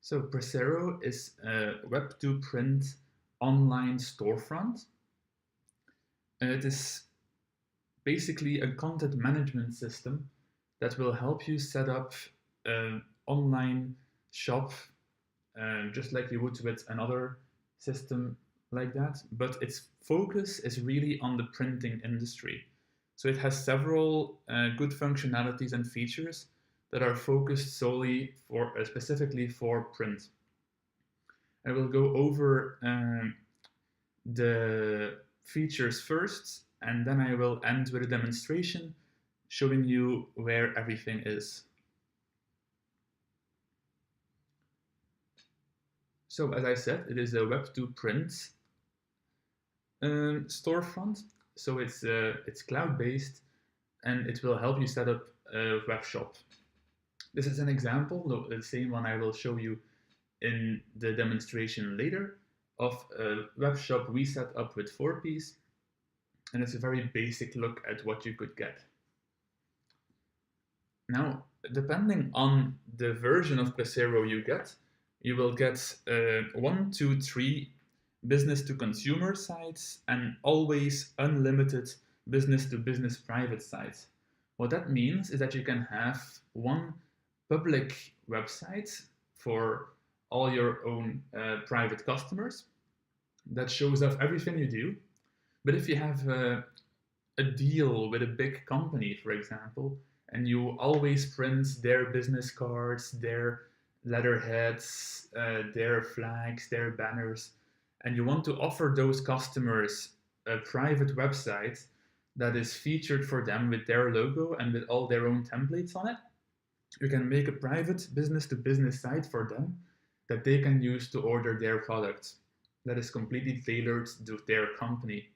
So Pressero is a web-to-print online storefront. It is basically a content management system that will help you set up an online shop just like you would with another system like that. But its focus is really on the printing industry. So it has several good functionalities and features that are focused solely for specifically for print. I will go over the features first, and then I will end with a demonstration showing you where everything is. So as I said, it is a web-to-print storefront. So it's cloud-based, and it will help you set up a web shop. This is an example, the same one I will show you in the demonstration later, of a web shop we set up with 4Ps, and it's a very basic look at what you could get. Now, depending on the version of Pressero you get, you will get 1, 2, 3 business-to-consumer sites and always unlimited business-to-business private sites. What that means is that you can have one public website for all your own private customers that shows off everything you do. But if you have a deal with a big company, for example, and you always print their business cards, their letterheads, their flags, their banners, and you want to offer those customers a private website that is featured for them with their logo and with all their own templates on it, you can make a private business-to-business site for them that they can use to order their products that is completely tailored to their company.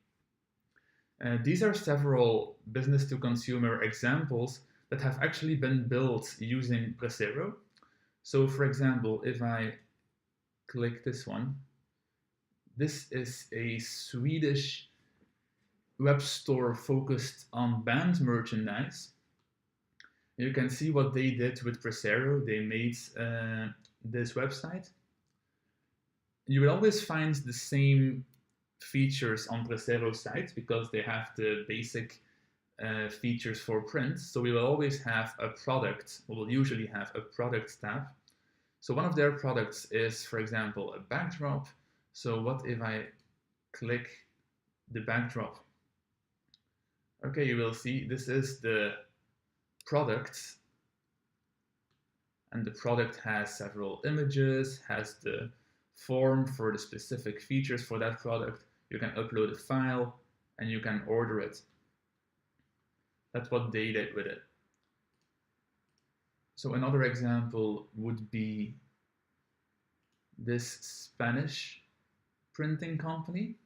These are several business-to-consumer examples that have actually been built using Pressero. So for example, if I click this one, this is a Swedish web store focused on band merchandise. You can see what they did with Pressero. They made this website. You will always find the same features on Pressero sites because they have the basic features for print. So we will always have a product. We will usually have a product tab. So one of their products is, for example, a backdrop. So what if I click the backdrop? Okay, you will see this is the product, and the product has several images, has the form for the specific features for that product. You can upload a file and you can order it. That's what they did with it. So another example would be this Spanish printing company.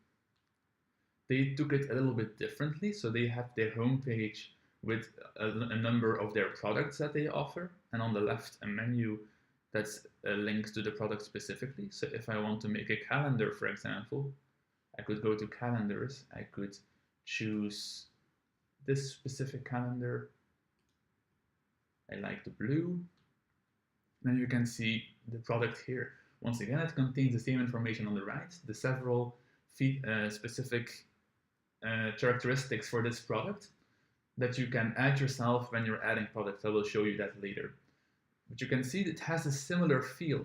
They took it a little bit differently. So they have their homepage with a number of their products that they offer, and on the left a menu that's links to the product specifically. So if I want to make a calendar, for example, I could go to calendars, I could choose this specific calendar. I like the blue. Then you can see the product here. Once again, it contains the same information on the right, the several specific characteristics for this product that you can add yourself when you're adding products. I will show you that later. But you can see it has a similar feel.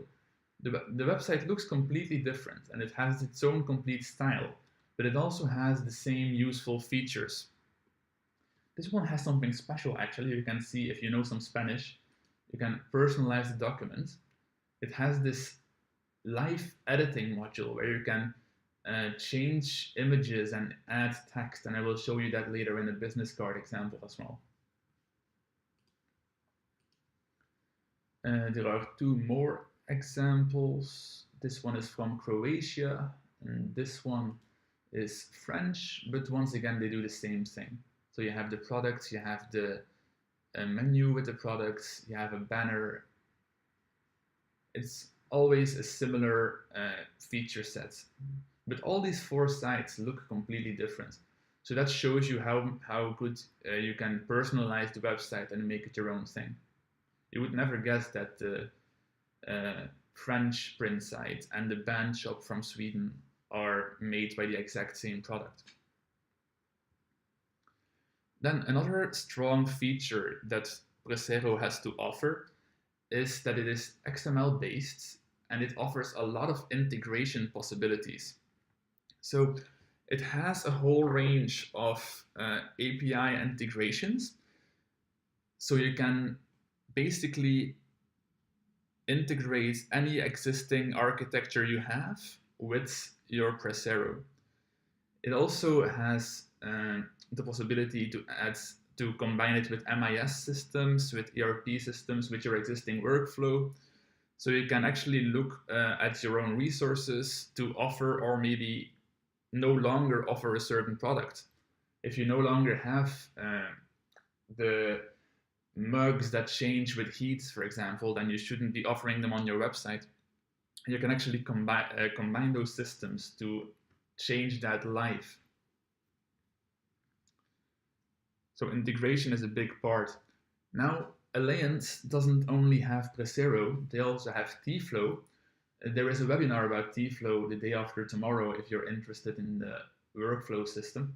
The website looks completely different and it has its own complete style, but it also has the same useful features. This one has something special actually. You can see, if you know some Spanish, you can personalize the document. It has this live editing module where you can change images and add text, and I will show you that later in a business card example as well. There are two more examples. This one is from Croatia, and this one is French, but once again they do the same thing. So you have the products, you have the menu with the products, you have a banner. It's always a similar feature set. But all these 4 sites look completely different. So that shows you how good you can personalize the website and make it your own thing. You would never guess that the French print site and the band shop from Sweden are made by the exact same product. Then another strong feature that Pressero has to offer is that it is XML based and it offers a lot of integration possibilities. So it has a whole range of API integrations. So you can basically integrate any existing architecture you have with your Pressero. It also has the possibility to combine it with MIS systems, with ERP systems, with your existing workflow. So you can actually look at your own resources to offer or maybe no longer offer a certain product. If you no longer have the mugs that change with heat, for example, then you shouldn't be offering them on your website. You can actually combine those systems to change that live. So integration is a big part. Now, Aleyant doesn't only have Pressero, they also have T-Flow. There is a webinar about T-Flow the day after tomorrow if you're interested in the workflow system.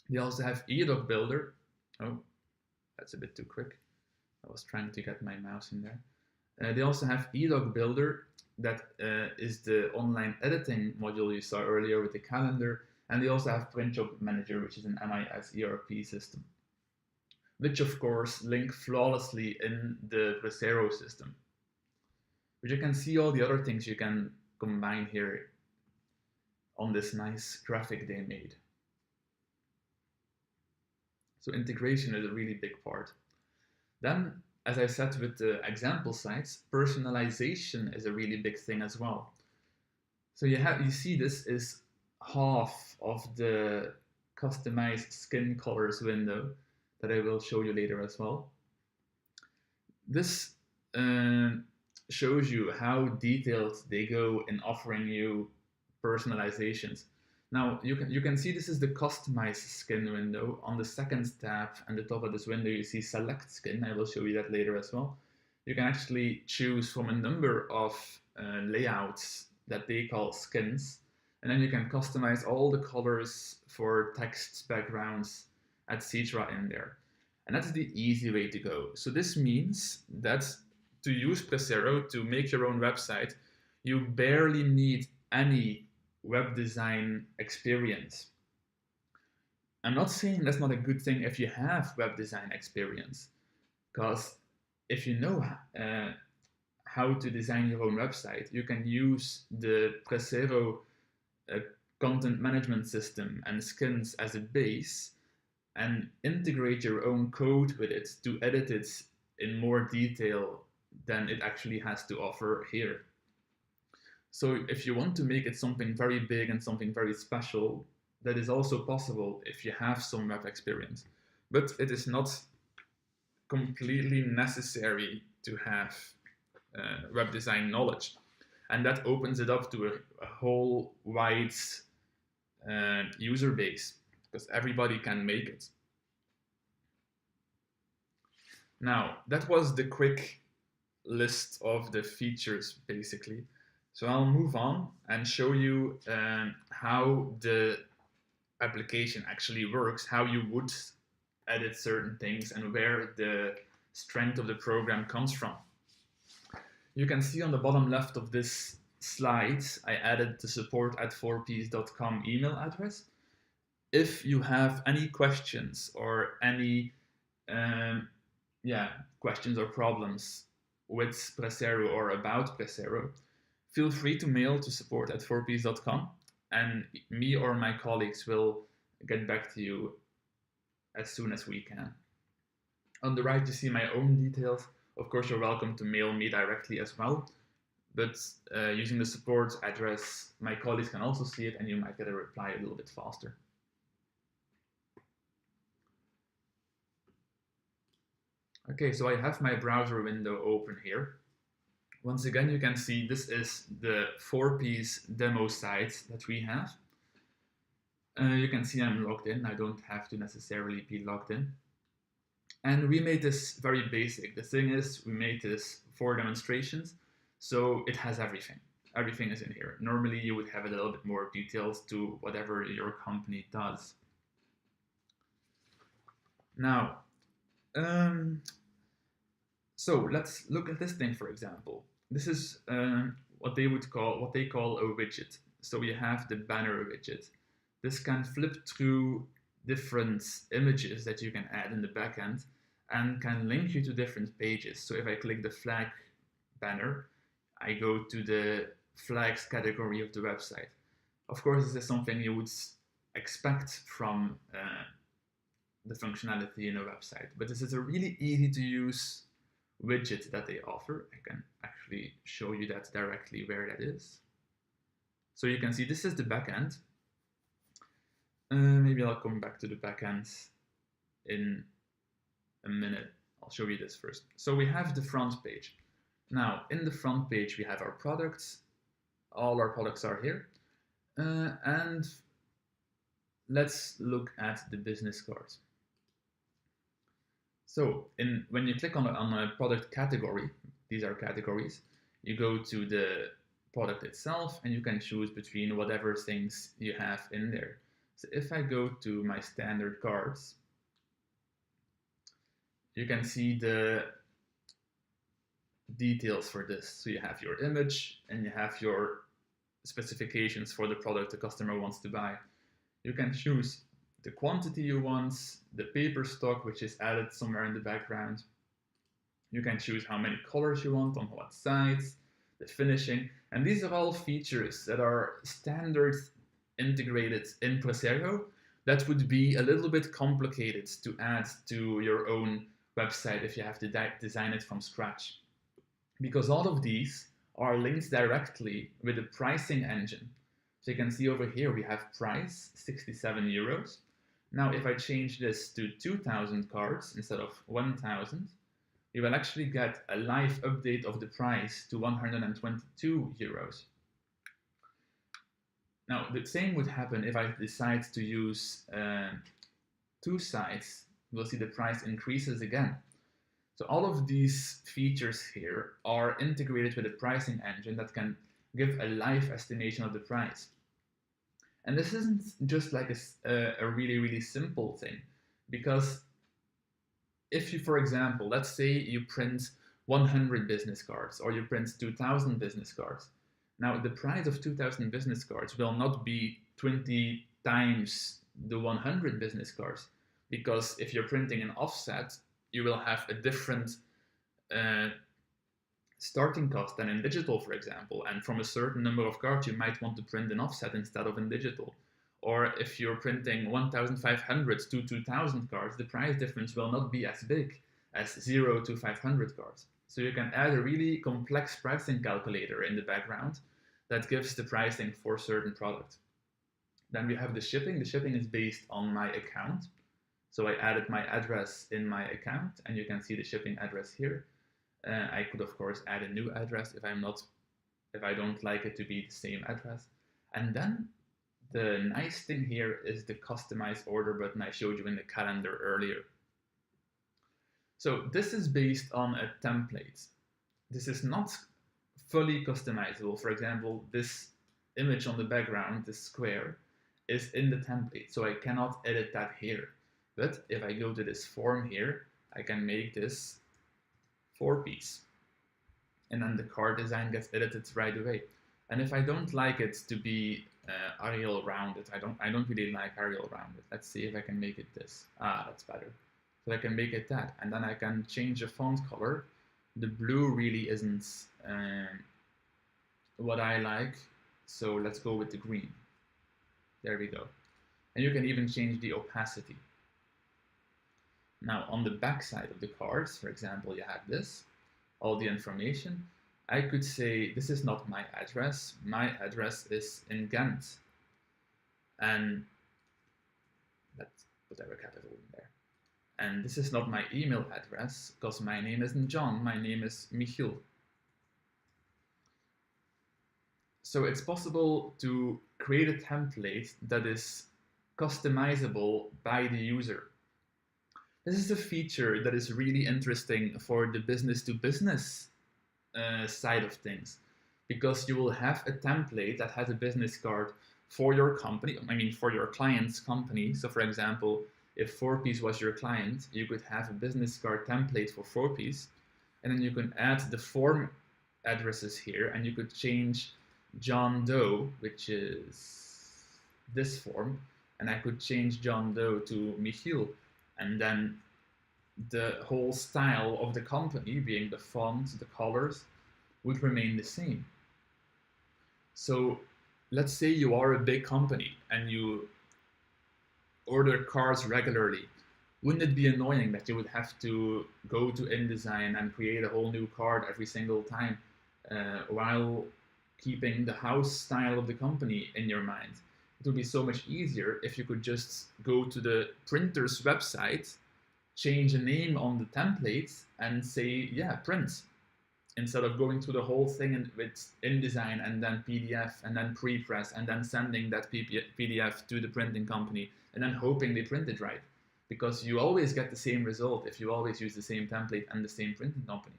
They also have eDoc Builder. Oh, that's a bit too quick. I was trying to get my mouse in there. They also have eDoc Builder, that is the online editing module you saw earlier with the calendar. And they also have Print Job Manager, which is an MIS ERP system, which of course link flawlessly in the Pressero system. But you can see all the other things you can combine here on this nice graphic they made. So integration is a really big part. Then, as I said with the example sites, personalization is a really big thing as well. So you see this is half of the customized skin colors window that I will show you later as well. This shows you how detailed they go in offering you personalizations. Now you can see this is the customized skin window. On the second tab and the top of this window you see select skin. I will show you that later as well. You can actually choose from a number of layouts that they call skins, and then you can customize all the colors for text backgrounds, etc. in there. And that's the easy way to go. So this means that to use Pressero to make your own website, you barely need any web design experience. I'm not saying that's not a good thing if you have web design experience, because if you know how to design your own website, you can use the Pressero content management system and skins as a base and integrate your own code with it to edit it in more detail than it actually has to offer here. So if you want to make it something very big and something very special, that is also possible if you have some web experience. But it is not completely necessary to have web design knowledge. And that opens it up to a whole wide user base, because everybody can make it. Now, that was the quick list of the features, basically. So I'll move on and show you how the application actually works, how you would edit certain things, and where the strength of the program comes from. You can see on the bottom left of this slide, I added the support@4ps.com email address. If you have any questions or any questions or problems with Pressero or about Pressero, feel free to mail to support@4ps.com, and me or my colleagues will get back to you as soon as we can. On the right, you see my own details. Of course, you're welcome to mail me directly as well, but using the support address, my colleagues can also see it, and you might get a reply a little bit faster. Okay, so I have my browser window open here. Once again, you can see this is the 4Ps demo site that we have. You can see I'm logged in. I don't have to necessarily be logged in. And we made this very basic. The thing is, we made this for demonstrations. So it has everything. Everything is in here. Normally you would have a little bit more details to whatever your company does. Now, so let's look at this thing, for example. This is what they call a widget. So you have the banner widget. This can flip through different images that you can add in the backend and can link you to different pages. So if I click the flag banner, I go to the flags category of the website. Of course, this is something you would expect from the functionality in a website, but this is a really easy to use widget that they offer. I can actually show you that directly where that is. So you can see this is the backend. Maybe I'll come back to the backend in a minute. I'll show you this first. So we have the front page. Now, in the front page, we have our products. All our products are here. And let's look at the business cards. So when you click on a product category, these are categories, you go to the product itself and you can choose between whatever things you have in there. So if I go to my standard cards, you can see the details for this. So you have your image and you have your specifications for the product the customer wants to buy. You can choose the quantity you want, the paper stock, which is added somewhere in the background. You can choose how many colors you want, on what sides, the finishing. And these are all features that are standard integrated in Pressero that would be a little bit complicated to add to your own website if you have to design it from scratch. Because all of these are linked directly with the pricing engine. So you can see over here we have price, 67 euros. Now if I change this to 2,000 cards instead of 1,000, you will actually get a live update of the price to 122 euros. Now the same would happen if I decide to use 2 sites. We'll see the price increases again. So all of these features here are integrated with a pricing engine that can give a live estimation of the price. And this isn't just like a really, really simple thing, because if you, for example, let's say you print 100 business cards or you print 2,000 business cards. Now the price of 2,000 business cards will not be 20 times the 100 business cards, because if you're printing an offset, you will have a different starting cost than in digital, for example. And from a certain number of cards, you might want to print an offset instead of in digital. Or if you're printing 1,500 to 2,000 cards, the price difference will not be as big as 0 to 500 cards. So you can add a really complex pricing calculator in the background that gives the pricing for certain product. Then we have the shipping. The shipping is based on my account. So I added my address in my account, and you can see the shipping address here. I could, of course, add a new address if I don't like it to be the same address. And then the nice thing here is the customize order button I showed you in the calendar earlier. So this is based on a template. This is not fully customizable. For example, this image on the background, this square, is in the template, so I cannot edit that here. But if I go to this form here, I can make this 4-piece. And then the card design gets edited right away. And if I don't like it to be Arial rounded, I don't really like Arial rounded. Let's see if I can make it this. That's better. So I can make it that. And then I can change the font color. The blue really isn't what I like. So let's go with the green. There we go. And you can even change the opacity. Now on the back side of the cards, for example, you have this, all the information. I could say, this is not my address. My address is in Ghent. And let's put our capital in there. And this is not my email address, because my name isn't John, my name is Michiel. So it's possible to create a template that is customizable by the user. This is a feature that is really interesting for the business-to-business side of things, because you will have a template that has a business card for your company, I mean for your client's company. So for example, if 4Piece was your client, you could have a business card template for 4Piece, and then you can add the form addresses here, and you could change John Doe, which is this form, and I could change John Doe to Michiel, and then the whole style of the company, being the font, the colors, would remain the same. So let's say you are a big company and you order cars regularly. Wouldn't it be annoying that you would have to go to InDesign and create a whole new card every single time, while keeping the house style of the company in your mind? It would be so much easier if you could just go to the printer's website, change a name on the template, and say, yeah, print, instead of going through the whole thing with InDesign and then PDF and then pre-press and then sending that PDF to the printing company and then hoping they print it right. Because you always get the same result if you always use the same template and the same printing company.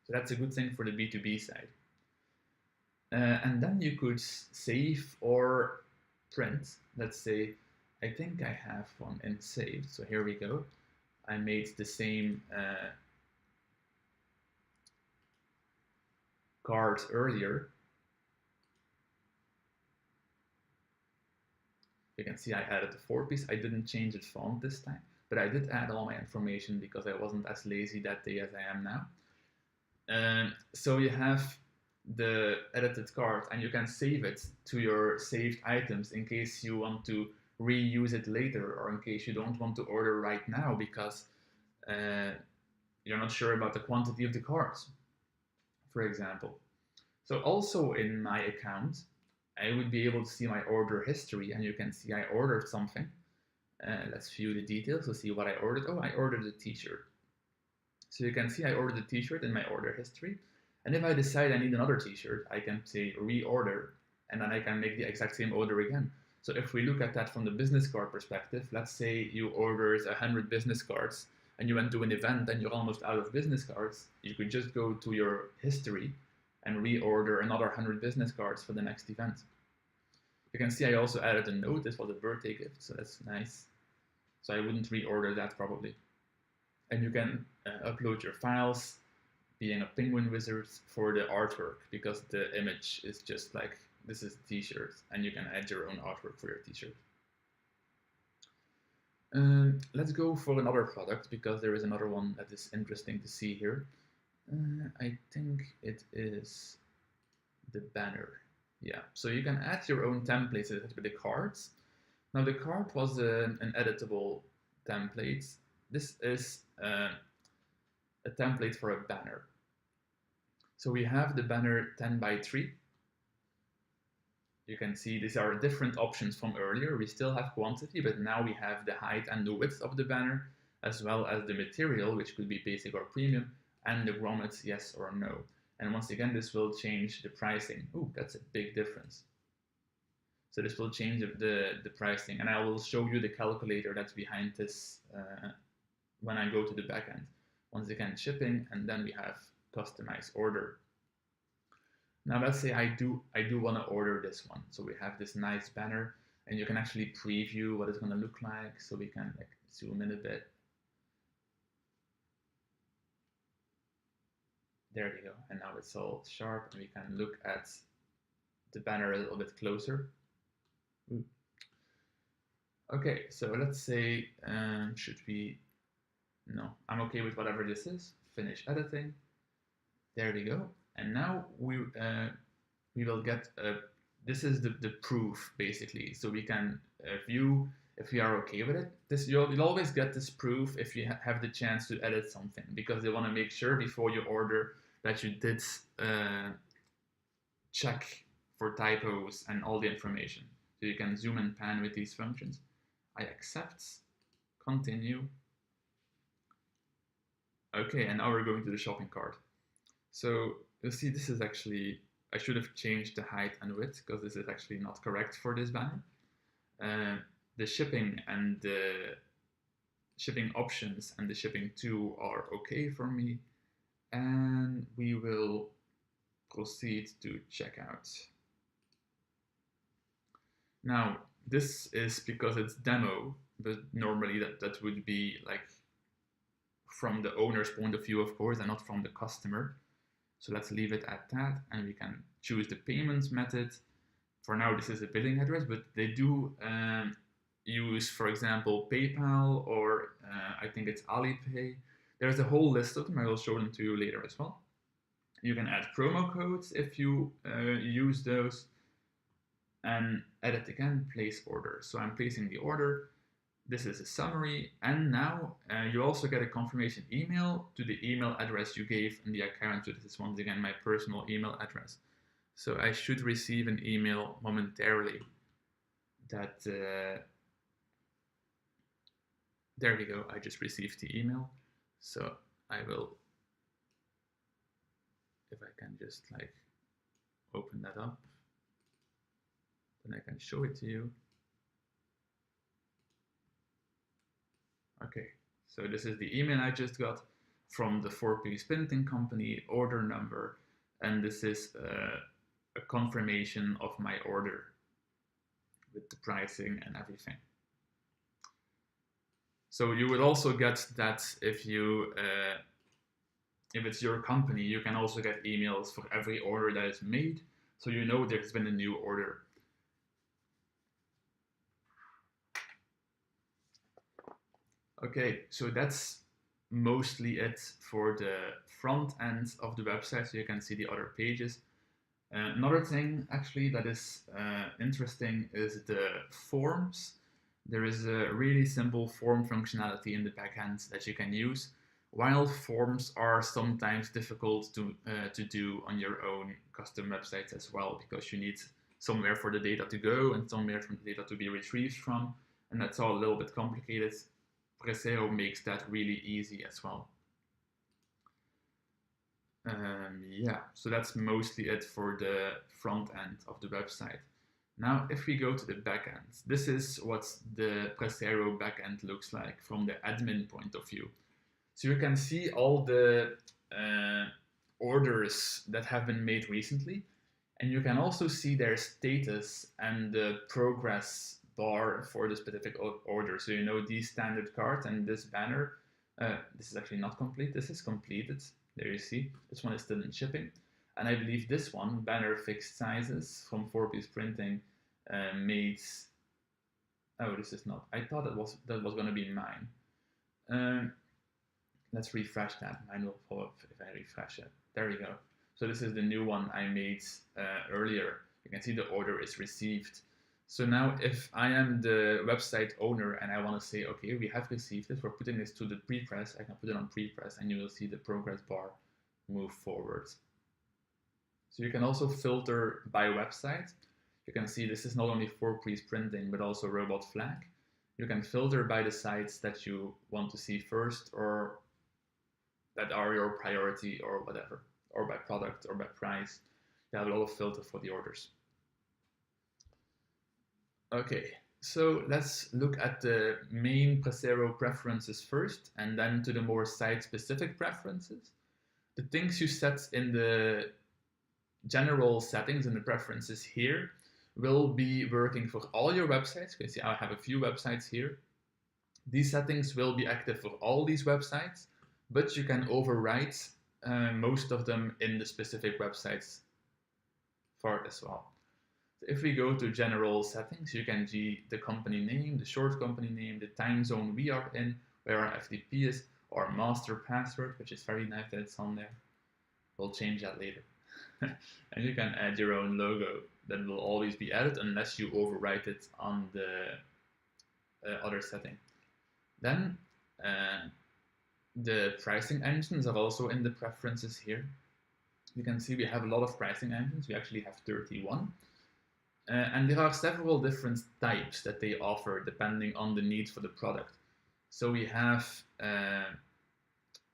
So that's a good thing for the B2B side. And then you could save or print. Let's say, I think I have one in saved. So here we go. I made the same card earlier. You can see I added the 4Piece. I didn't change its font this time, but I did add all my information because I wasn't as lazy that day as I am now. So you have the edited card, and you can save it to your saved items in case you want to reuse it later, or in case you don't want to order right now because you're not sure about the quantity of the cards, for example. So also in my account, I would be able to see my order history, and you can see I ordered something. Let's view the details to see what I ordered. Oh, I ordered a t-shirt. So you can see I ordered a t-shirt in my order history. And if I decide I need another t-shirt, I can say reorder, and then I can make the exact same order again. So if we look at that from the business card perspective, let's say you ordered 100 business cards and you went to an event and you're almost out of business cards, you could just go to your history and reorder another 100 business cards for the next event. You can see I also added a note. This was a birthday gift, so that's nice. So I wouldn't reorder that probably. And you can upload your files, being a penguin wizard, for the artwork, because the image is just like, this is a t-shirt, and you can add your own artwork for your t-shirt. Let's go for another product, because there is another one that is interesting to see here. I think it is the banner. Yeah, so you can add your own templates with the cards. Now the card was an editable template. This is a template for a banner. So we have the banner 10 by 3. You can see these are different options from earlier. We still have quantity, but now we have the height and the width of the banner, as well as the material, which could be basic or premium, and the grommet, yes or no. And once again, this will change the pricing. Ooh, that's a big difference. So this will change the pricing, and I will show you the calculator that's behind this when I go to the backend. Once again, shipping, and then we have customize order. Now let's say I do want to order this one. So we have this nice banner, and you can actually preview what it's going to look like. So we can like zoom in a bit. There we go. And now it's all sharp, and we can look at the banner a little bit closer. Ooh. Okay, so let's say, should we, no, I'm okay with whatever this is. Finish editing. There we go. And now we will get, this is the proof basically. So we can view if we are okay with it. You'll always get this proof if you have the chance to edit something, because they want to make sure before you order that you did check for typos and all the information. So you can zoom and pan with these functions. I accept, continue. Okay, and now we're going to the shopping cart. So you'll see this is actually, I should have changed the height and width, because this is actually not correct for this banner. The shipping and the shipping options and the shipping to are okay for me. and we will proceed to checkout. Now, this is because it's demo, but normally that would be like from the owner's point of view, of course, and not from the customer. So let's leave it at that, and we can choose the payment method. For now, this is a billing address, but they do use, for example, PayPal, or I think it's Alipay. There's a whole list of them. I will show them to you later as well. You can add promo codes if you use those, and edit again, place order. So I'm placing the order. This is a summary, and now you also get a confirmation email to the email address you gave in the account. So this is once again my personal email address. So I should receive an email momentarily that, there we go, I just received the email. So I will, if I can just like open that up, then I can show it to you. Okay, so this is the email I just got from the 4-piece printing company, order number, and this is a confirmation of my order with the pricing and everything. So you would also get that if you if it's your company, you can also get emails for every order that is made, so you know there's been a new order. Okay, so that's mostly it for the front end of the website, so you can see the other pages. Another thing actually that is interesting is the forms. There is a really simple form functionality in the backend that you can use, while forms are sometimes difficult to do on your own custom websites as well, because you need somewhere for the data to go and somewhere for the data to be retrieved from, and that's all a little bit complicated. Pressero makes that really easy as well. Yeah, so that's mostly it for the front end of the website. Now, if we go to the backend, this is what the Pressero backend looks like from the admin point of view. So you can see all the orders that have been made recently, and you can also see their status and the progress bar for the specific order. So you know these standard cards and this banner. This is actually not complete. This is completed. There you see. This one is still in shipping. And I believe this one, banner fixed sizes from 4-piece printing, made. Oh, this is not. I thought that was going to be mine. Let's refresh that. Mine will pull up if I refresh it. There we go. So this is the new one I made earlier. You can see the order is received. So now if I am the website owner and I want to say, okay, we have received it, we're putting this to the prepress, I can put it on prepress and you will see the progress bar move forward. So you can also filter by website. You can see this is not only 4-piece printing, but also robot flag. You can filter by the sites that you want to see first, or that are your priority, or whatever, or by product or by price. You have a lot of filter for the orders. Okay, so let's look at the main Pressero preferences first, and then to the more site-specific preferences. The things you set in the general settings and the preferences here will be working for all your websites. You can see I have a few websites here. These settings will be active for all these websites, but you can overwrite most of them in the specific websites for it as well. If we go to general settings, you can see the company name, the short company name, the time zone we are in, where our FTP is, our master password, which is very nice that it's on there. We'll change that later. And you can add your own logo that will always be added unless you overwrite it on the other setting. Then the pricing engines are also in the preferences here. You can see we have a lot of pricing engines. We actually have 31. And there are several different types that they offer depending on the need for the product. So we have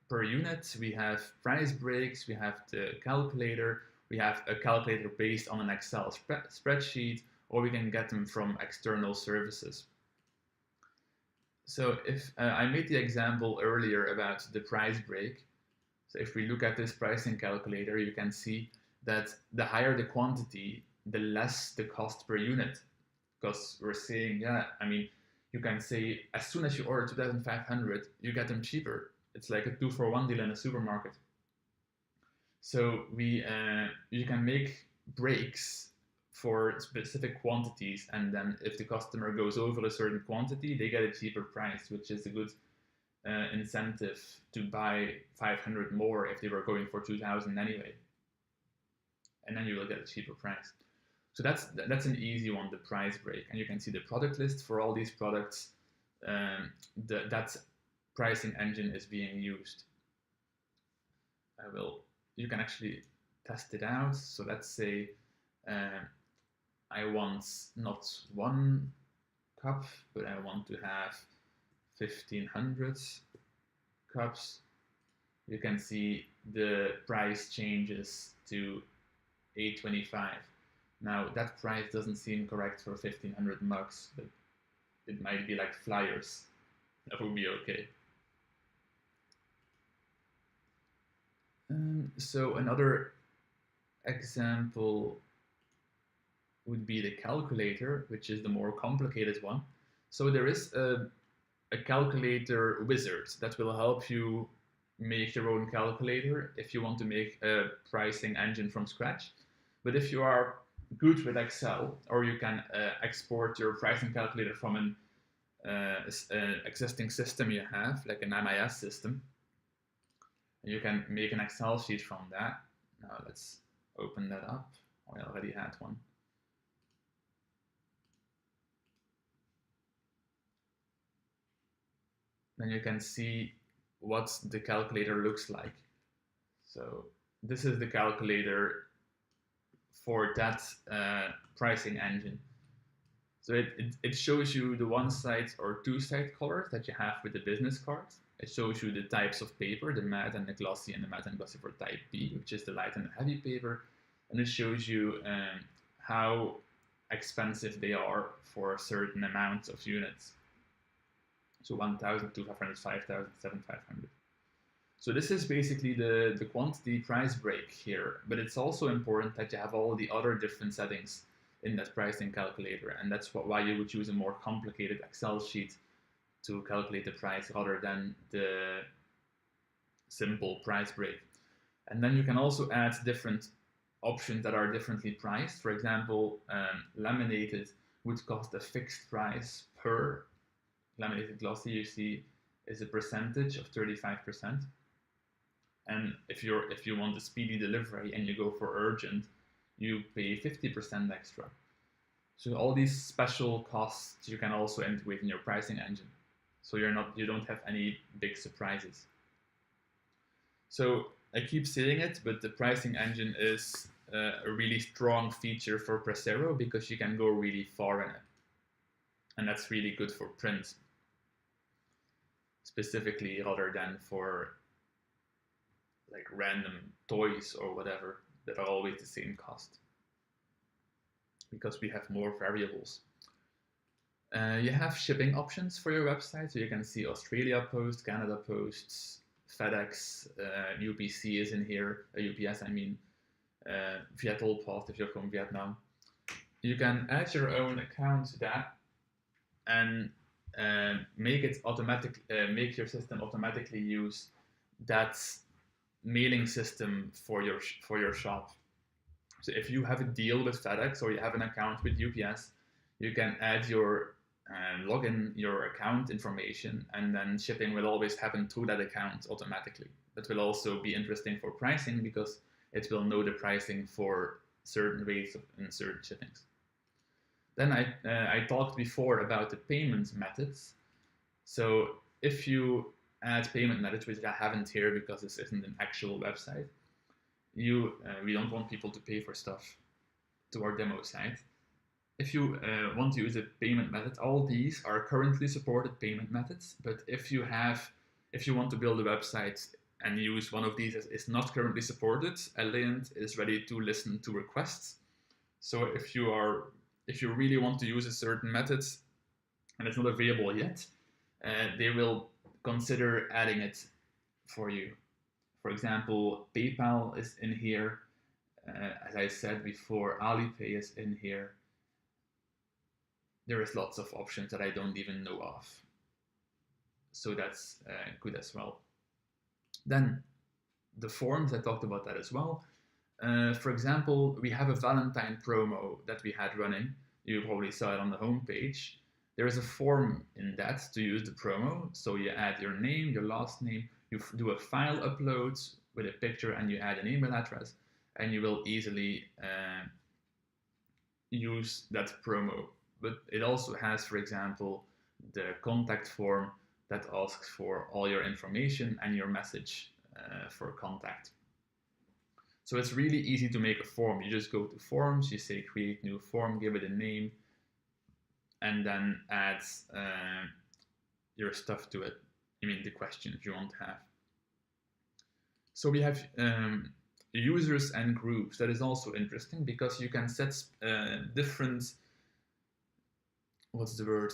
per unit, we have price breaks, we have the calculator, we have a calculator based on an Excel spreadsheet, or we can get them from external services. So if I made the example earlier about the price break, So if we look at this pricing calculator, you can see that the higher the quantity, the less the cost per unit. Because we're saying, yeah, I mean, you can say as soon as you order 2,500, you get them cheaper. It's like a 2-for-1 deal in a supermarket. So you can make breaks for specific quantities, and then if the customer goes over a certain quantity, they get a cheaper price, which is a good incentive to buy 500 more if they were going for 2,000 anyway, and then you will get a cheaper price. So that's an easy one, the price break, and you can see the product list for all these products. That pricing engine is being used. You can actually test it out. So let's say I want not 1 cup, but I want to have 1,500 cups. You can see the price changes to 8.25. Now that price doesn't seem correct for 1,500 mugs, but it might be like flyers. That would be okay. So another example would be the calculator, which is the more complicated one. So there is a calculator wizard that will help you make your own calculator if you want to make a pricing engine from scratch. But if you are good with Excel, or you can export your pricing calculator from an existing system you have, like an MIS system, you can make an Excel sheet from that. Now let's open that up. I already had one. Then you can see what the calculator looks like. So this is the calculator for that pricing engine. So it shows you the one-side or two-side colors that you have with the business cards. It shows you the types of paper, the matte and the glossy, and the matte and glossy for type B, which is the light and the heavy paper. And it shows you how expensive they are for a certain amount of units. So 1,000, 2,500, 5,000, 7,500. So this is basically the quantity price break here, but it's also important that you have all the other different settings in that pricing calculator, and that's why you would use a more complicated Excel sheet to calculate the price rather than the simple price break. And then you can also add different options that are differently priced. For example, laminated would cost a fixed price per laminated glossy, you see, is a percentage of 35%. And if you want a speedy delivery and you go for urgent, you pay 50% extra. So all these special costs you can also integrate in your pricing engine. So you don't have any big surprises. So I keep saying it, but the pricing engine is a really strong feature for Pressero because you can go really far in it. And that's really good for print, specifically, rather than for like random toys or whatever that are always the same cost, because we have more variables. You have shipping options for your website, so you can see Australia Post, Canada Posts, FedEx, UPC is in here, UPS I mean, Viettel Post if you're from Vietnam. You can add your own account to that and make your system automatically use that mailing system for your shop. So if you have a deal with FedEx or you have an account with UPS, you can add your log in your account information, and then shipping will always happen through that account automatically. That will also be interesting for pricing because it will know the pricing for certain rates and certain shippings. Then I talked before about the payment methods. So if you add payment methods, which I haven't here because this isn't an actual website, we don't want people to pay for stuff to our demo site. If you want to use a payment method, all these are currently supported payment methods. But if you want to build a website and use one of these is not currently supported, Aleyant is ready to listen to requests. So if you really want to use a certain method and it's not available yet, they will consider adding it for you For example, PayPal is in here. As I said before, Alipay is in here. There is lots of options that I don't even know of. So that's good as well. Then the forms, I talked about that as well. For example, we have a Valentine promo that we had running. You probably saw it on the homepage. There is a form in that to use the promo. So you add your name, your last name, you do a file upload with a picture, and you add an email address, and you will easily use that promo. But it also has, for example, the contact form that asks for all your information and your message for contact. So it's really easy to make a form. You just go to forms, you say create new form, give it a name, and then add your stuff to it. I mean, the questions you want to have. So we have users and groups. That is also interesting because you can set different, what's the word?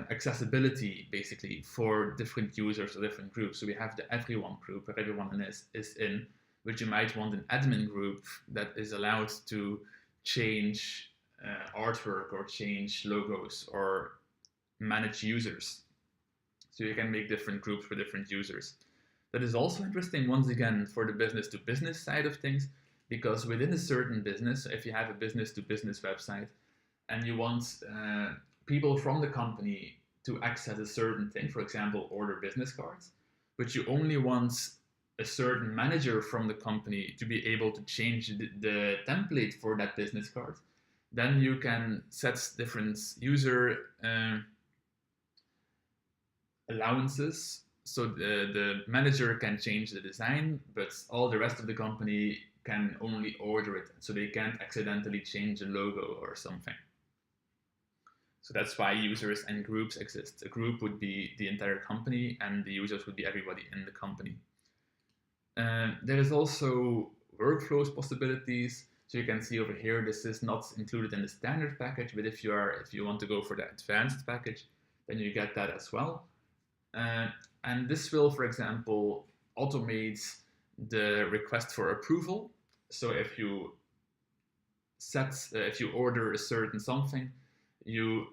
Accessibility basically for different users or different groups. So we have the everyone group where everyone is in, which you might want an admin group that is allowed to change artwork or change logos or manage users. So you can make different groups for different users. That is also interesting, once again, for the business to business side of things, because within a certain business, if you have a business to business website and you want people from the company to access a certain thing, for example, order business cards, but you only want a certain manager from the company to be able to change the template for that business card, then you can set different user allowances. So the manager can change the design, but all the rest of the company can only order it. So they can't accidentally change the logo or something. So that's why users and groups exist. A group would be the entire company, and the users would be everybody in the company. There is also workflows possibilities. So you can see over here, this is not included in the standard package, but if you want to go for the advanced package, then you get that as well. And this will, for example, automate the request for approval. So if you order a certain something, you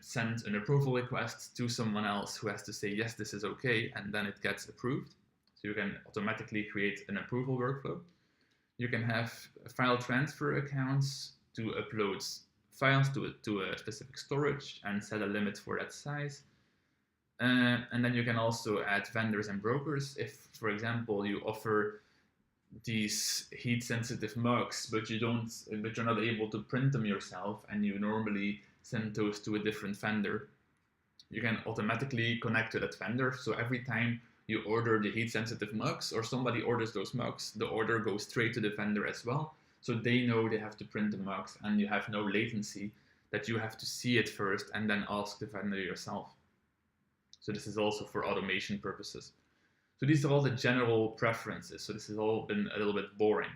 send an approval request to someone else who has to say, yes, this is okay, and then it gets approved. So you can automatically create an approval workflow. You can have file transfer accounts to upload files to a specific storage and set a limit for that size. And then you can also add vendors and brokers. If, for example, you offer these heat-sensitive mugs, but you're not able to print them yourself, and you normally send those to a different vendor, you can automatically connect to that vendor. So every time you order the heat-sensitive mugs, or somebody orders those mugs, the order goes straight to the vendor as well. So they know they have to print the mugs, and you have no latency that you have to see it first and then ask the vendor yourself. So this is also for automation purposes. So these are all the general preferences. So this has all been a little bit boring.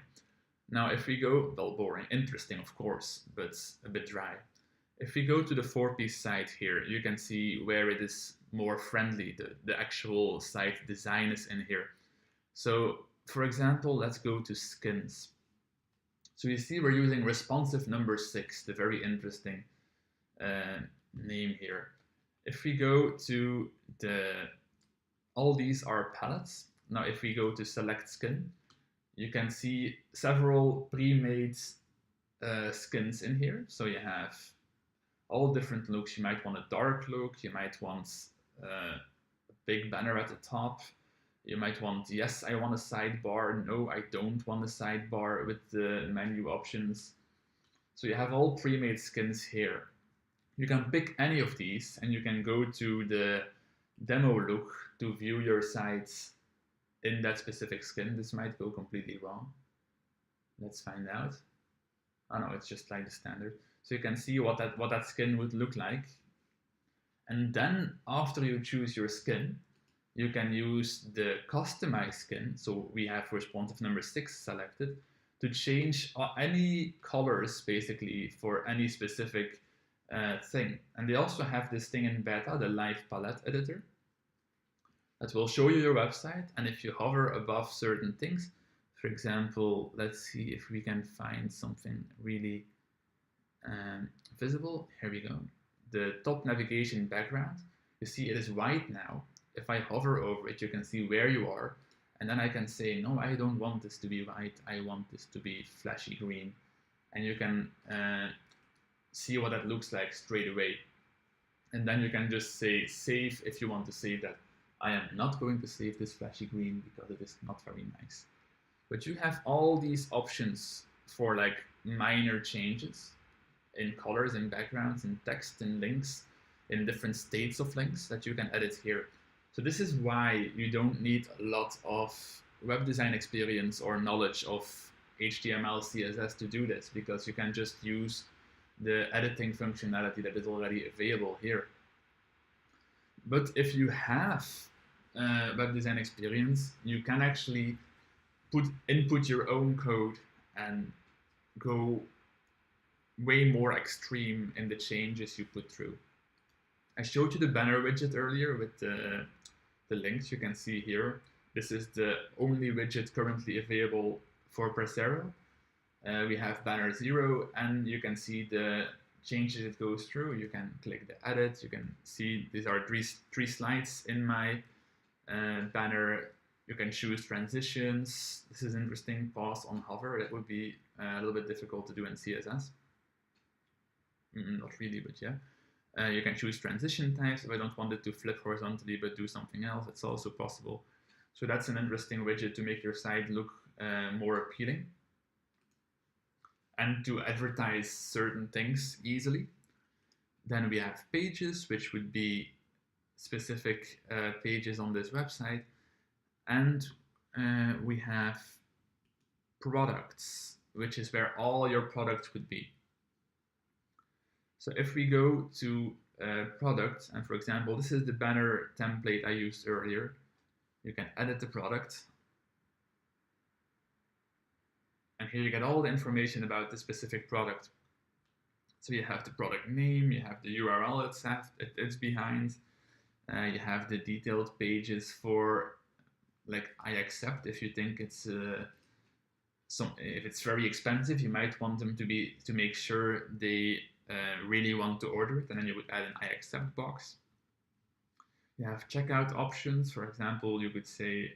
Now, if we go, well, boring, interesting, of course, but a bit dry. If we go to the 4-piece site here, you can see where it is more friendly. The actual site design is in here. So, for example, let's go to skins. So you see we're using responsive number 6, the very interesting name here. If we go to all these are palettes. Now, if we go to select skin, you can see several pre-made skins in here. So you have all different looks. You might want a dark look. You might want a big banner at the top. You might want, yes, I want a sidebar. No, I don't want a sidebar with the menu options. So you have all pre-made skins here. You can pick any of these, and you can go to the demo look to view your sites in that specific skin. This might go completely wrong. Let's find out. Oh no, it's just like the standard. So you can see what that skin would look like. And then after you choose your skin, you can use the customize skin. So we have responsive number 6 selected to change any colors basically for any specific thing. And they also have this thing in beta, the live palette editor. that will show you your website. And if you hover above certain things, for example, let's see if we can find something really visible. Here we go. The top navigation background, you see it is white now. If I hover over it, you can see where you are. And then I can say, no, I don't want this to be white. I want this to be flashy green. And you can see what that looks like straight away. And then you can just say save if you want to save that. I am not going to save this flashy green because it is not very nice. But you have all these options for like minor changes in colors, in backgrounds, in text, in links, in different states of links that you can edit here. So this is why you don't need a lot of web design experience or knowledge of HTML, CSS to do this, because you can just use the editing functionality that is already available here. But if you have web design experience, you can actually input your own code and go way more extreme in the changes you put through. I showed you the banner widget earlier with the links you can see here. This is the only widget currently available for Pressero. We have banner 0, and you can see the changes it goes through. You can click the edit. You can see these are three slides in my banner. You can choose transitions. This is interesting. Pause on hover. That would be a little bit difficult to do in CSS. Not really, but yeah. You can choose transition types. If I don't want it to flip horizontally but do something else, it's also possible. So that's an interesting widget to make your site look more appealing and to advertise certain things easily. Then we have pages, which would be specific pages on this website. And we have products, which is where all your products would be. So if we go to product, and for example, this is the banner template I used earlier, you can edit the product. And here you get all the information about the specific product. So you have the product name, you have the URL it's behind, you have the detailed pages for, like, I accept. If you think it's if it's very expensive, you might want them to make sure they really want to order it, and then you would add an I accept box. You have checkout options. For example, you could say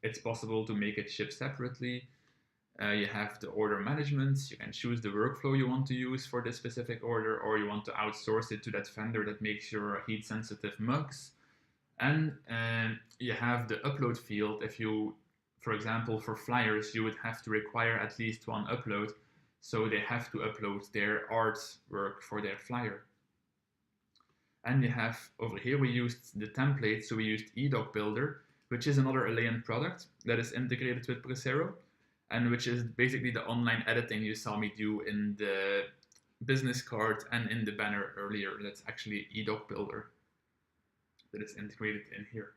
it's possible to make it ship separately. You have the order management. You can choose the workflow you want to use for this specific order, or you want to outsource it to that vendor that makes your heat-sensitive mugs. And you have the upload field. If you, for example, for flyers, you would have to require at least one upload. So they have to upload their artwork for their flyer. And you have, over here, we used the template. So we used eDoc Builder, which is another Aleyant product that is integrated with Pressero, and which is basically the online editing you saw me do in the business card and in the banner earlier. That's actually eDoc Builder that is integrated in here.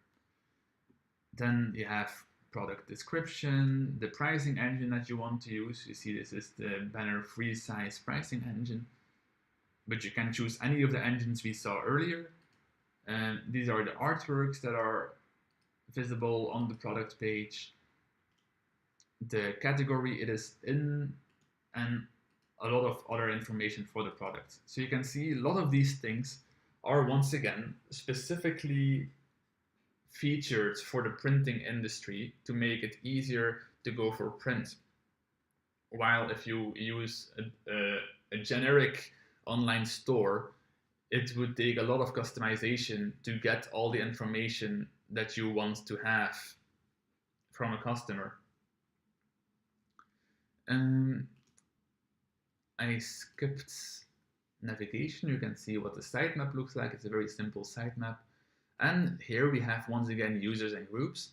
Then you have product description, the pricing engine that you want to use. You see this is the banner free size pricing engine, but you can choose any of the engines we saw earlier. These are the artworks that are visible on the product page, the category it is in, and a lot of other information for the product. So you can see a lot of these things are, once again, specifically featured for the printing industry to make it easier to go for print. While if you use a generic online store, it would take a lot of customization to get all the information that you want to have from a customer. I skipped navigation. You can see what the sitemap looks like. It's a very simple sitemap. And here we have, once again, users and groups.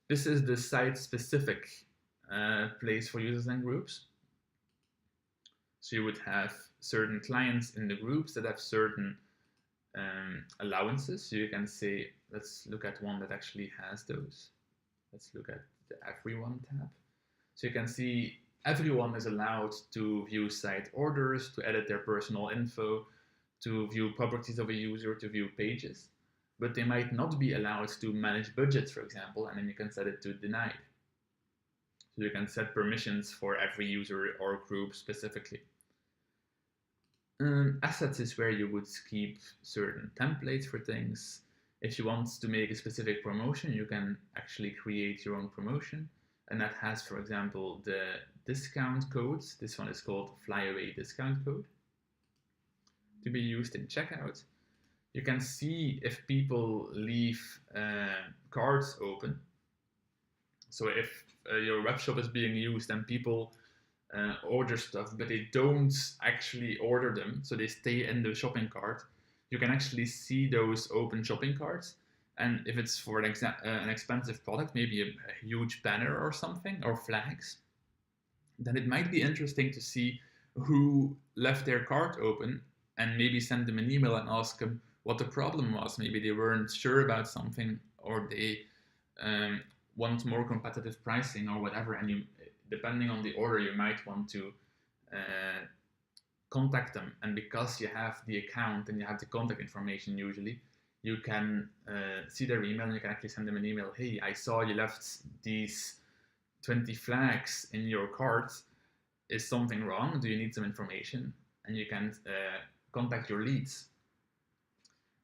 This is the site-specific place for users and groups. So you would have certain clients in the groups that have certain allowances. So you can say, let's look at one that actually has those. Let's look at the Everyone tab. So you can see everyone is allowed to view site orders, to edit their personal info, to view properties of a user, to view pages. but they might not be allowed to manage budgets, for example, and then you can set it to denied. So you can set permissions for every user or group specifically. Assets is where you would keep certain templates for things. If you want to make a specific promotion, you can actually create your own promotion. And that has, for example, the discount codes. This one is called flyaway discount code to be used in checkout. You can see if people leave carts open. So if your web shop is being used and people order stuff, but they don't actually order them, so they stay in the shopping cart, you can actually see those open shopping carts. And if it's for an expensive product, maybe a huge banner or something, or flags, then it might be interesting to see who left their cart open and maybe send them an email and ask them what the problem was. Maybe they weren't sure about something, or they want more competitive pricing or whatever, and you, depending on the order, you might want to contact them. And because you have the account and you have the contact information, usually you can see their email and you can actually send them an email. Hey, I saw you left these 20 flags in your cart. Is something wrong? Do you need some information? And you can contact your leads.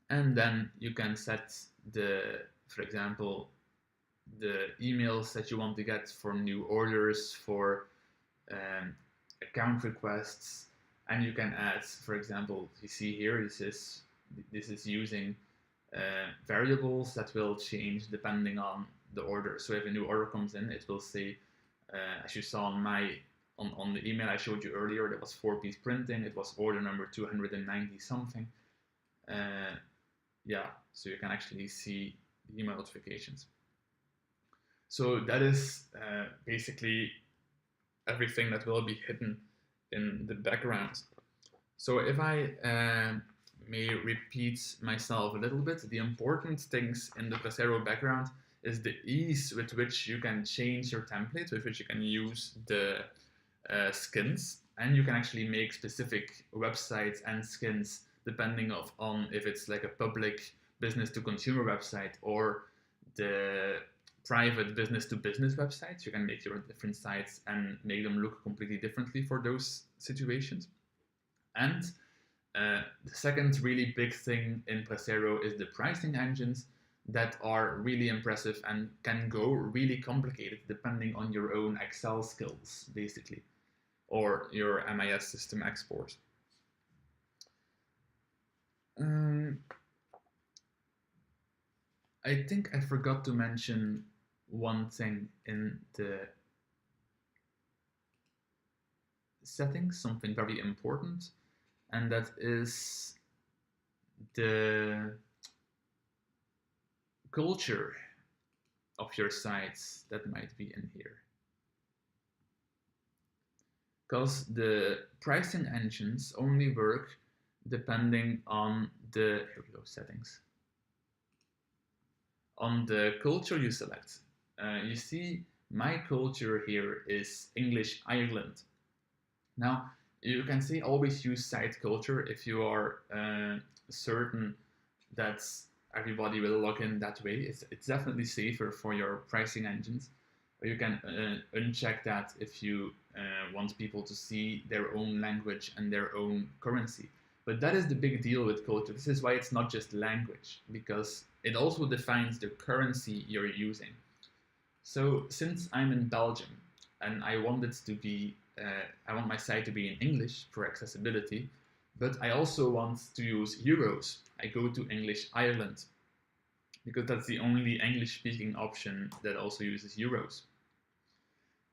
And then you can set for example, the emails that you want to get for new orders, for account requests, and you can add, for example, you see here, this is using variables that will change depending on the order. So if a new order comes in, it will say, as you saw on the email I showed you earlier, there was 4-piece printing, it was order number 290 something. Yeah, so you can actually see the email notifications. So that is basically everything that will be hidden in the background. So if I may repeat myself a little bit, the important things in the Pressero background is the ease with which you can change your template, with which you can use the skins, and you can actually make specific websites and skins depending on if it's like a public business to consumer website or the private business to business websites. You can make your different sites and make them look completely differently for those situations. And the second really big thing in Pressero is the pricing engines that are really impressive and can go really complicated depending on your own Excel skills, basically, or your MIS system export. I think I forgot to mention one thing in the settings, something very important, and that is the culture of your sites that might be in here. Because the pricing engines only work depending on the settings. On the culture you select. You see my culture here is English Ireland. Now, you can say always use site culture if you are certain that everybody will log in that way. It's definitely safer for your pricing engines. Or you can uncheck that if you want people to see their own language and their own currency. But that is the big deal with culture. This is why it's not just language, because it also defines the currency you're using. So since I'm in Belgium and I want it to be, I want my site to be in English for accessibility, but I also want to use euros. I go to English Ireland because that's the only English-speaking option that also uses euros.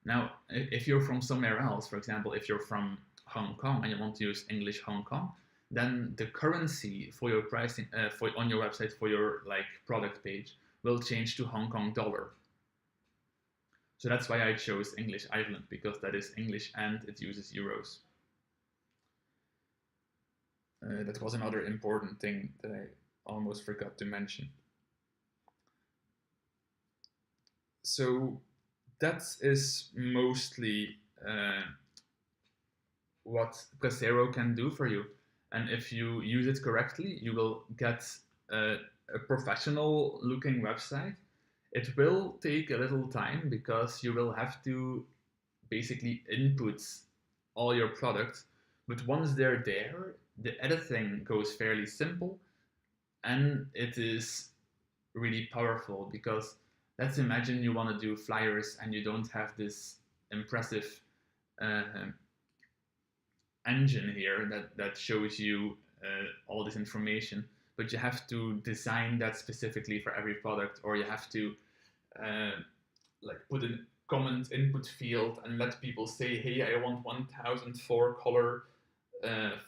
Now, if you're from somewhere else, for example, if you're from Hong Kong and you want to use English Hong Kong, then the currency for your pricing on your website for your product page will change to Hong Kong dollar. So that's why I chose English Ireland, because that is English and it uses euros. That was another important thing that I almost forgot to mention. So that is mostly what Pressero can do for you. And if you use it correctly, you will get a a professional looking website, it will take a little time because you will have to basically input all your products. But once they're there, the editing goes fairly simple, and it is really powerful because let's imagine you want to do flyers and you don't have this impressive uh, engine here that shows you all this information, but you have to design that specifically for every product, or you have to uh, like put a comment input field and let people say, hey, I want 1004 color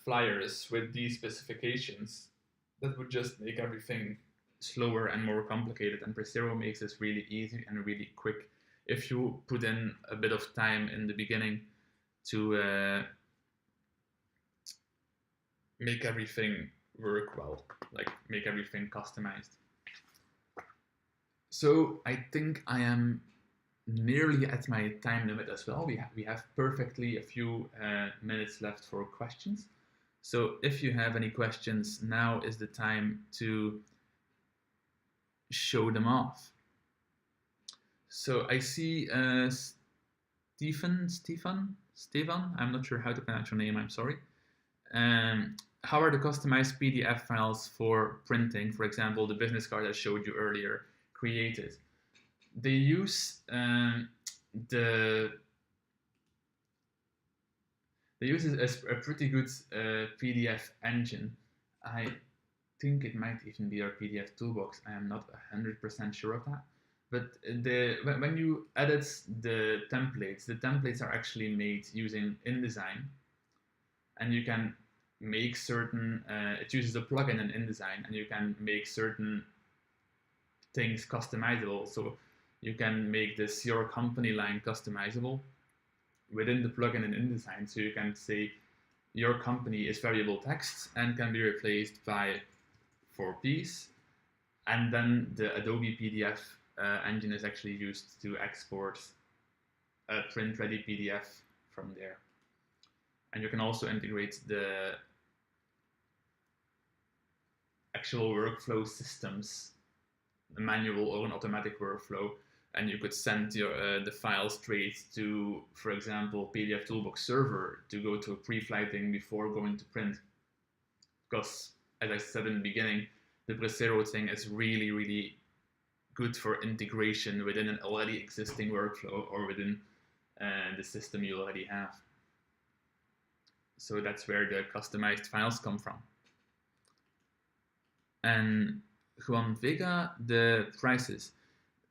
flyers with these specifications. That would just make everything slower and more complicated, and Pressero makes this really easy and really quick if you put in a bit of time in the beginning to make everything work well, like make everything customized. So I think I am nearly at my time limit as well. We have perfectly a few minutes left for questions. So if you have any questions, now is the time to show them off. So I see Stefan, I'm not sure how to pronounce your name, I'm sorry. How are the customized PDF files for printing, for example, the business card I showed you earlier, created? They use a pretty good PDF engine. I think it might even be our PDF toolbox. I am not 100% sure of that. But when you edit the templates are actually made using InDesign, and you can make certain. It uses a plugin in InDesign, and you can make certain things customizable. So you can make this your company line customizable within the plugin in InDesign. So you can say your company is variable text and can be replaced by 4Ps, and then the Adobe PDF engine is actually used to export a print-ready PDF from there. And you can also integrate the actual workflow systems, a manual or an automatic workflow, and you could send the file straight to, for example, PDF Toolbox server to go to a pre-flight thing before going to print. Because, as I said in the beginning, the Pressero thing is really, really good for integration within an already existing workflow or within the system you already have. So that's where the customized files come from. And Juan Vega, the prices.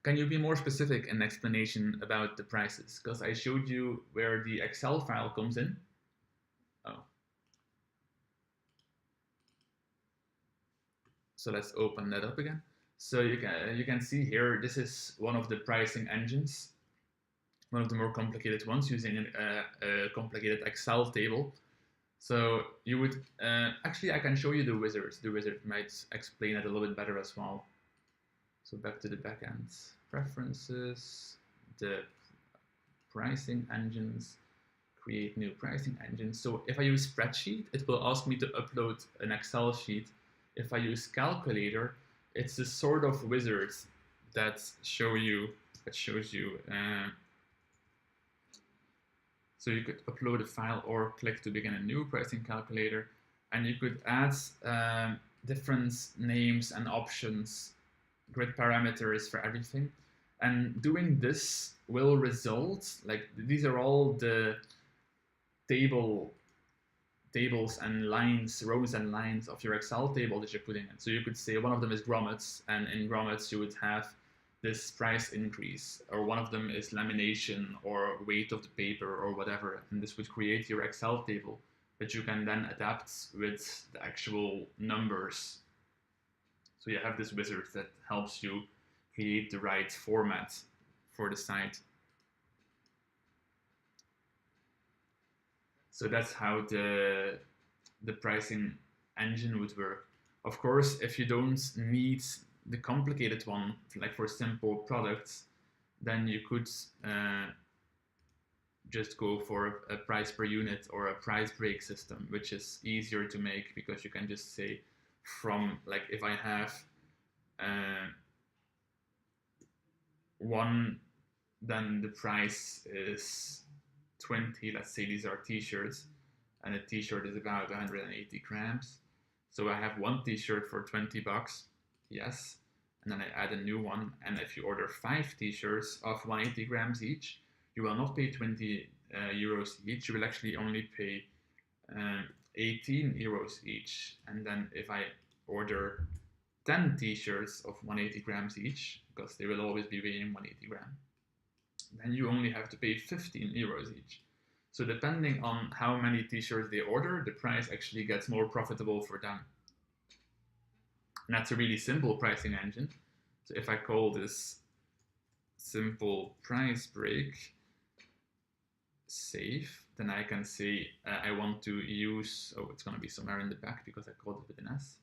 Can you be more specific in explanation about the prices? Because I showed you where the Excel file comes in. Oh. So let's open that up again. So you can see here, this is one of the pricing engines, one of the more complicated ones, using a complicated Excel table. So you would, actually I can show you the wizard. The wizard might explain it a little bit better as well. So back to the backend, preferences, the pricing engines, create new pricing engines. So if I use spreadsheet, it will ask me to upload an Excel sheet. If I use calculator, it's a sort of wizard that shows you. So you could upload a file or click to begin a new pricing calculator, and you could add different names and options, grid parameters for everything. And doing this will result, like these are all the tables and lines, rows and lines of your Excel table that you're putting in. So you could say one of them is grommets, and in grommets you would have this price increase, or one of them is lamination or weight of the paper or whatever, and this would create your Excel table that you can then adapt with the actual numbers. So you have this wizard that helps you create the right format for the site. So that's how the pricing engine would work. Of course, if you don't need the complicated one, like for simple products, then you could just go for a price per unit or a price break system, which is easier to make because you can just say from, like if I have one, then the price is 20. Let's say these are t-shirts, and a t-shirt is about 180 grams. So I have one t-shirt for 20 bucks, yes, and then I add a new one. And if you order 5 t-shirts of 180 grams each, you will not pay 20 euros each. You will actually only pay 18 euros each. And then if I order 10 t-shirts of 180 grams each, because they will always be weighing 180 grams, then you only have to pay 15 euros each. So depending on how many t-shirts they order, the price actually gets more profitable for them. And that's a really simple pricing engine. So if I call this simple price break save, then I can say I want to use, oh, it's going to be somewhere in the back because I called it with an S.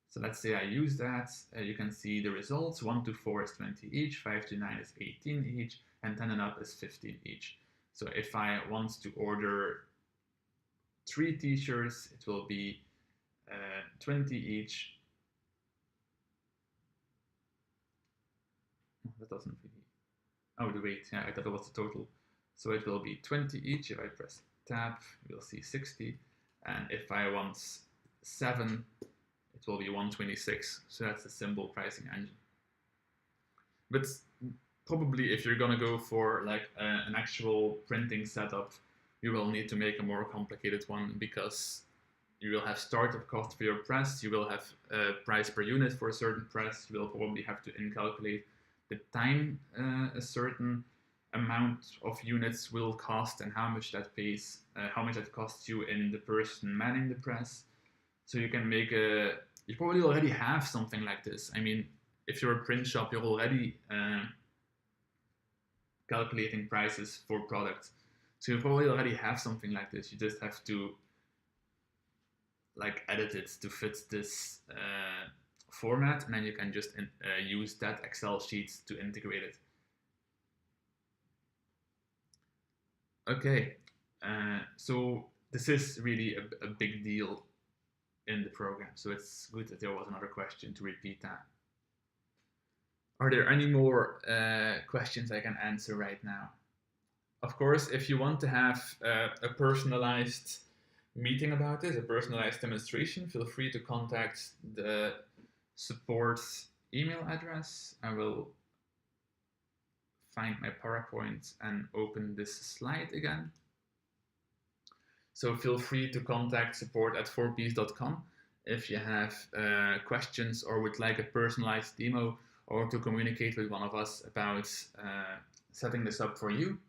So let's say I use that. You can see the results. 1 to 4 is 20 each, 5 to 9 is 18 each, and 10 and up is 15 each. So if I want to order 3 t-shirts, it will be 20 each. That doesn't really, oh, the weight, yeah, I thought it was the total. So it will be 20 each. If I press tab, you'll see 60. And if I want 7, it will be 126. So that's a simple pricing engine. But probably if you're gonna go for like an actual printing setup, you will need to make a more complicated one, because you will have startup cost for your press, you will have a price per unit for a certain press, you will probably have to incalculate the time a certain amount of units will cost and how much that pays, how much that costs you in the person manning the press. So you can make you probably already have something like this. I mean, if you're a print shop, you're already calculating prices for products. So you probably already have something like this. You just have to like edit it to fit this format, and then you can just use that Excel sheet to integrate it. Okay, so this is really a big deal in the program, so it's good that there was another question to repeat that. Are there any more questions I can answer right now? Of course, if you want to have a personalized meeting about this, a personalized demonstration, feel free to contact the support email address. I will find my PowerPoint and open this slide again. So feel free to contact support@4piece.com if you have questions or would like a personalized demo, or to communicate with one of us about setting this up for you.